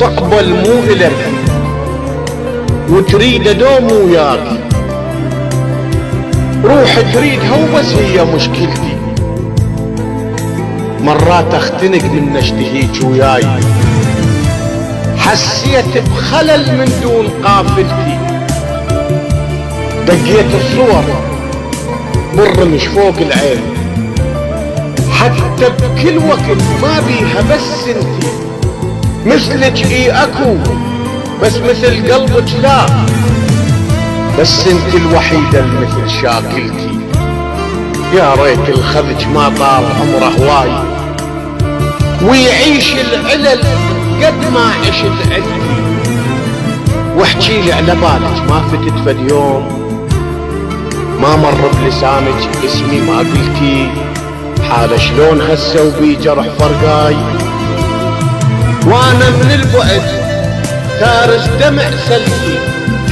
صقبل مو إلك وتريد دوم وياك، روح تريدها وبس هي مشكلتي. مرات اختنق من اشتهيك وياي، حسيت بخلل من دون قافلتي. دقيت الصور بالرمش فوق العين، حتى بكل وقت ما بيها بس انتي. مثلك اكو بس مثل قلبك لا، بس انت الوحيدة المثل شاكلتي. يا ريت الخذج ما طال عمره هواي ويعيش العلل قد ما عشت عدتي. واحكي لي على بالك ما فتت فد يوم ما مر بلسانك اسمي ما قلتي. حالة شلون هسه وبي جرح فرقاي، وانا من البعد تارس دمع سلكي.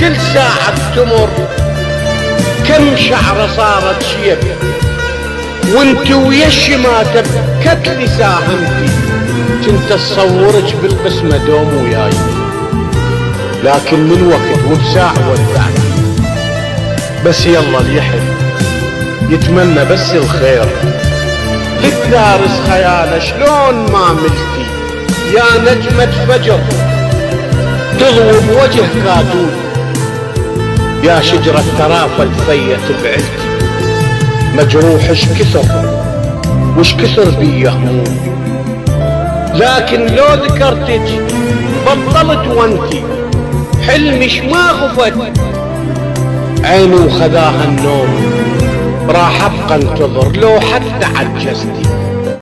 كل ساعة تمر كم شعرة صارت شيب، وانت ويا الشماتة بكتلي ساهمتي. كنت اتصورك بالقسمة دوم وياي، لكن من وقت وبساعة ودعتي. بس يلا اليحب يتمنى بس الخير، للدارس خياله شلون ما ملتي. يا نجمة فجر تضوي بوجه كادون، يا شجرة ترافل فيت بعلتي. مجروح اش كثر وش كثر بي هموم، لكن لو ذكرتك بطلت وانتي. حلمش ما غفت عيني وخذاها النوم، راح ابقى انتظر لو حتى عجزتي.